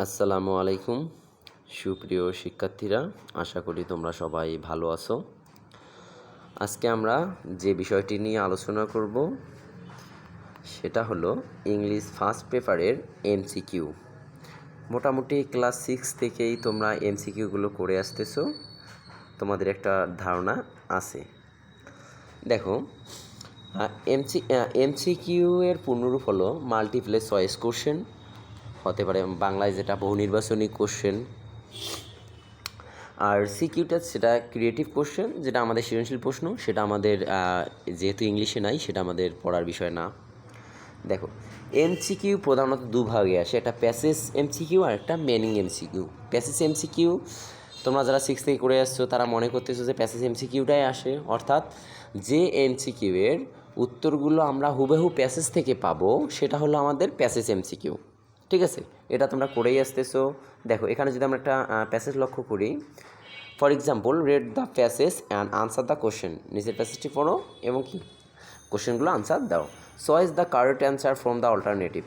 আসসালামু আলাইকুম সুপ্রিয় শিক্ষার্থীরা, আশা করি তোমরা সবাই ভালো আছো। আজকে আমরা যে বিষয়টি নিয়ে আলোচনা করব সেটা হলো ইংলিশ ফার্স্ট পেপারের এমসিকিউ। মোটামুটি ক্লাস 6 থেকেই তোমরা এমসিকিউগুলো করে আসতেছো, তোমাদের একটা ধারণা আছে। দেখো, এমসিকিউ এর পূর্ণরূপ হলো মাল্টিপল চয়েস কোশ্চেন, হতে পারে বাংলায় যেটা বহু নির্বাচনী কোশ্চেন। আর সিকিউটা সেটা ক্রিয়েটিভ কোশ্চেন, যেটা আমাদের সৃজনশীল প্রশ্ন, সেটা আমাদের যেহেতু ইংলিশে নাই সেটা আমাদের পড়ার বিষয় না। দেখো, এমসিকিউ প্রধানত দুভাগে আসে, একটা প্যাসেজ এমসিকিউ আর একটা মেনিং এমসিকিউ। প্যাসেজ এমসিকিউ তোমরা যারা 6 থেকে করে আসছো তারা মনে করতেছো যে প্যাসেজ এমসিকিউটাই আসে, অর্থাৎ যে এমসিকিউ এর উত্তরগুলো আমরা হুবহু প্যাসেজ থেকে পাবো সেটা হলো আমাদের প্যাসেজ এমসিকিউ। ঠিক আছে, এটা তোমরা করেই আসতেছো। দেখো, এখানে যদি আমরা একটা প্যাসেজ লক্ষ্য করি, for example, red the passage and answer the question. নিচের প্যাসেজটি পড়ো এবং কি কোশ্চেনগুলো আনসার দাও। Choice the correct answer from the alternative.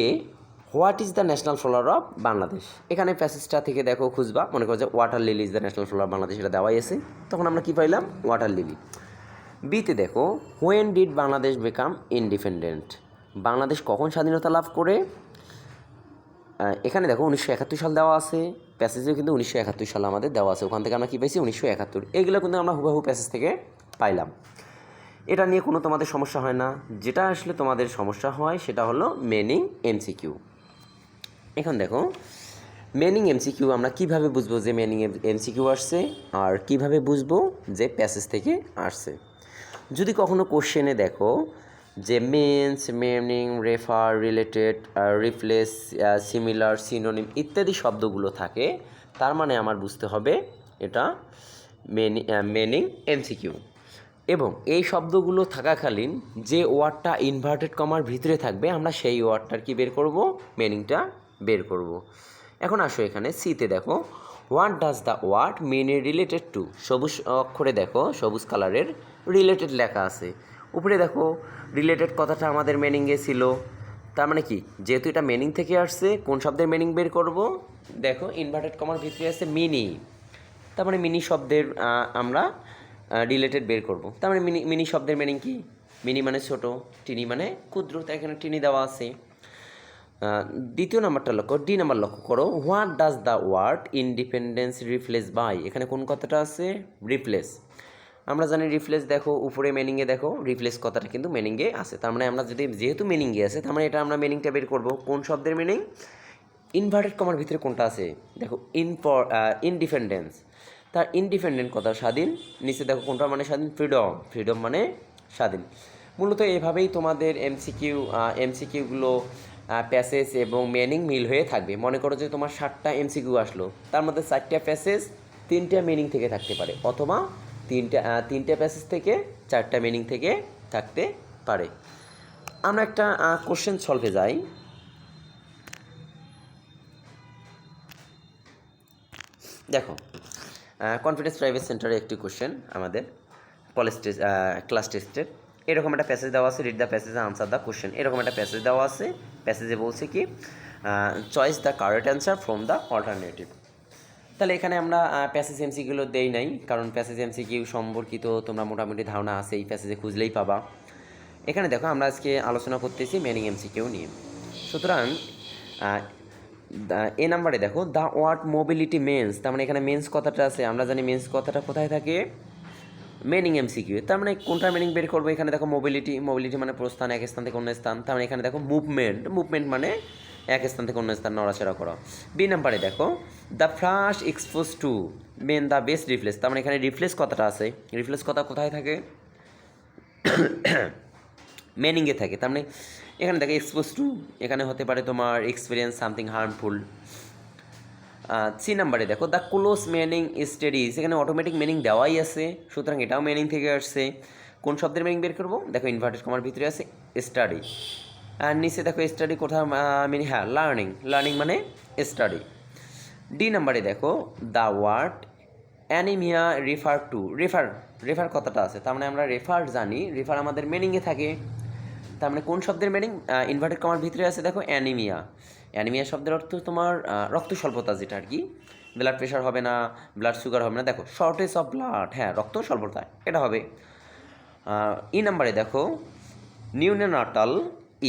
A, what is the national flower of Bangladesh. এখানে প্যাসেজটা থেকে দেখো খুঁজবা, মনে করো যে water lily is the national flower Bangladesh, এটা দেওয়াই আছে, তখন আমরা কী পাইলাম? Water lily. বিতে দেখো, when did Bangladesh become independent. Bangladesh কখন স্বাধীনতা লাভ করে? এখানে দেখো 1971 সাল দেওয়া আছে, প্যাসেজেও কিন্তু 1971 সাল আমাদের দেওয়া আছে, ওখান থেকে আমরা কী পাইছি? 1971। এগুলো কিন্তু আমরা হুবহু প্যাসেজ থেকে পাইলাম। এটা নিয়ে কোনো তোমাদের সমস্যা হয় না। যেটা আসলে তোমাদের সমস্যা হয় সেটা হলো মিনিং এমসিকিউ। এখন দেখো, মিনিং এমসিকিউ আমরা কিভাবে বুঝবো যে মিনিং এমসিকিউ আসছে, আর কিভাবে বুঝবো যে প্যাসেজ থেকে আসছে। যদি কখনো কোশ্চেনে দেখো যে means, meaning, refer, related, replace, similar, synonym ইত্যাদি শব্দগুলো থাকে, তার মানে আমার বুঝতে হবে এটা মিনিং এমসিকিউ। এবং এই শব্দগুলো থাকাকালীন যে ওয়ার্ডটা ইনভার্টেড কমার ভিতরে থাকবে, আমরা সেই ওয়ার্ডটার কি বের করব? মিনিংটা বের করব। এখন আসো এখানে সিতে দেখো, what does the word mean related to. সবুজ অক্ষরে দেখো, সবুজ কালারের রিলেটেড লেখা আছে। উপরে দেখো, রিলেটেড কথাটা আমাদের মিনিংয়ে ছিল, তার মানে কি? যেহেতু এটা মিনিং থেকে আসছে, কোন শব্দের মিনিং বের করব? দেখো, ইনভার্টেড কমার ভিতরে আছে মিনি, তার মানে মিনি শব্দের আমরা রিলেটেড বের করব। তার মানে মিনি শব্দের মিনিং কি? মিনি মানে ছোট, টিনি মানে ক্ষুদ্র, তাই এখানে টিনি দেওয়া আছে। দ্বিতীয় নাম্বারটা লক্ষ্য, ডি নাম্বার লক্ষ্য করো, what does the word independence replace by. এখানে কোন কথাটা আছে? রিপ্লেস। আমরা জানি রিপ্লেস, দেখো উপরে মিনিংয়ে দেখো রিপ্লেস কথাটা কিন্তু মিনিংয়ে আছে, তার মানে আমরা যেহেতু মিনিংয়ে আছে, তার মানে এটা আমরা মিনিংটা বের করব। কোন শব্দের মিনিং? ইনভার্টেড কমার ভিতরে কোনটা আছে? দেখো, ইনডিপেন্ডেন্স, তার ইন্ডিপেন্ডেন্ট কথা স্বাধীন। নিচে দেখো কোনটা মানে স্বাধীন? ফ্রিডম, ফ্রিডম মানে স্বাধীন। মূলত এভাবেই তোমাদের এমসিকিউগুলো প্যাসেজ এবং মিনিং মিল হয়ে থাকবে। মনে করো যে তোমার 7টা এমসিকিউ আসলো, তার মধ্যে 4টা প্যাসেজ 3টা মিনিং থেকে থাকতে পারে, অথবা 3টা প্যাসেজ থেকে 4টা মিনিং থেকে থাকতে পারে। আমরা একটা কোশ্চেন সলভে যাই। দেখো, কনফিডেন্স প্রাইভেট সেন্টারে একটি কোশ্চেন আমাদের ক্লাস টেস্টের। এরকম একটা প্যাসেজ দেওয়া আছে, read the passage answer the question, এরকম একটা প্যাসেজ দেওয়া আছে। প্যাসেজে বলছে কি, choice the correct answer from the alternative. তাহলে এখানে আমরা প্যাসেজ এমসিকিউগুলো দেই নাই, কারণ প্যাসেজ এমসিকিউ সম্পর্কিত তোমরা মোটামুটি ধারণা আছে, এই প্যাসেজে খুঁজলেই পাবা। এখানে দেখো, আমরা আজকে আলোচনা করতেছি মিনিং এমসিকিউ নিয়ে। সুতরাং এ নাম্বারে দেখো, দ্য ওয়ার্ড মোবিলিটি মেন্স, তার মানে এখানে মেন্স কথাটা আছে। আমরা জানি মেন্স কথাটা কোথায় থাকে? Meaning MCQ. তার মানে কোনটার মিনিং বের করবো? এখানে দেখো মোবিলিটি, মোবিলিটি মানে প্রস্থান, এক স্থান থেকে অন্য স্থান। তার মানে এখানে দেখো মুভমেন্ট, মুভমেন্ট মানে এক স্থান থেকে অন্য স্থান নড়াচড়া করা। বি নাম্বারে দেখো, the first expose to men the best replace, তার মানে এখানে রিপ্লেস কথাটা আছে। রিপ্লেস কথা কোথায় থাকে? মিনিংয়ে থাকে। তার মানে এখানে দেখো এক্সপোজ টু, এখানে হতে পারে তোমার এক্সপিরিয়েন্স সামথিং হার্মফুল। সি নাম্বারে দেখো, দ্য ক্লোজ মিনিং স্টাডিজ, এখানে অটোমেটিক মিনিং দেওয়াই আছে, সুতরাং এটাও মিনিং থেকে আসছে। কোন শব্দের মিনিং বের করবো? দেখো ইনভার্টেড কমার ভিতরে আছে স্টাডি, আর নিচে দেখো স্টাডি কোথাও মিনিং, হ্যাঁ লার্নিং, লার্নিং মানে স্টাডি। ডি নাম্বারে দেখো, the word anaemia refer to, refer, refer কথাটা আছে, তার মানে আমরা রেফার জানি, রেফার আমাদের মিনিংয়ে থাকে। তার মানে কোন শব্দের মিনিং ইনভার্টেড কমার ভিতরে আছে দেখো অ্যানিমিয়া। অ্যানিমিয়া শব্দের অর্থ তোমার রক্ত স্বল্পতা, যেটা আর কি। ব্লাড প্রেশার হবে না, ব্লাড সুগার হবে না, দেখো শর্টেজ অফ ব্লাড, হ্যাঁ রক্ত স্বল্পতা এটা হবে। ই নাম্বারে দেখো নিউনেনাটাল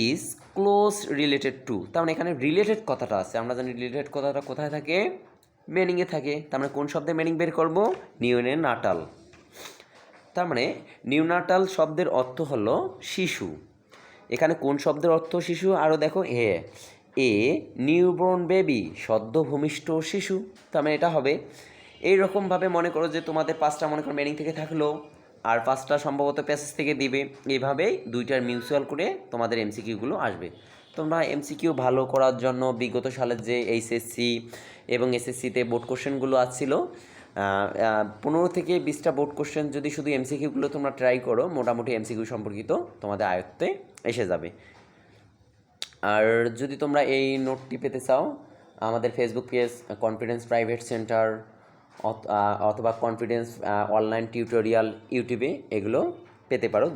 ইজ ক্লোজ রিলেটেড টু, তার মানে এখানে রিলেটেড কথাটা আছে, আমরা জানি রিলেটেড কথাটা কোথায় থাকে, মিনিংয়ে থাকে। তার মানে কোন শব্দের মিনিং বের করবো, নিউনেনাটাল। তার মানে নিউনাটাল শব্দের অর্থ হলো শিশু। এখানে কোন শব্দের অর্থ শিশু, আরও দেখো এ নিউবর্ন বেবি, সদ্য ভূমিষ্ঠ শিশু। তার মানে এটা হবে। এইরকমভাবে মনে করো যে তোমাদের 5টা মনে করো মিনিং থেকে থাকলো, আর 5টা সম্ভবত প্যাসেজ থেকে দিবে। এইভাবেই 2টার মিউচুয়াল করে তোমাদের এমসিকিউগুলো আসবে। তোমরা এমসিকিউ ভালো করার জন্য বিগত সালের যে এইচএসসি এবং এসএসসিতে বোর্ড কোশ্চেনগুলো আসছিল, 15 থেকে 20টা বোর্ড কোশ্চেন যদি শুধু এমসিকিউগুলো তোমরা ট্রাই করো, মোটামুটি এমসিকিউ সম্পর্কিত তোমাদের আয়ত্তে এসে যাবে। আর যদি তোমরা এই নোটটি পেতে চাও, আমাদের Facebook page confidence private centre অথবা কনফিডেন্স অনলাইন টিউটোরিয়াল ইউটিউবে এগুলো পেতে পারো।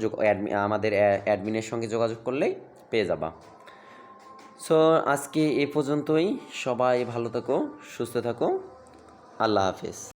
আমাদের অ্যাডমিনের সঙ্গে যোগাযোগ করলেই পেয়ে যাবা। সো আজকে এ পর্যন্তই। সবাই ভালো থাকো, সুস্থ থাকো, আল্লাহ হাফেজ।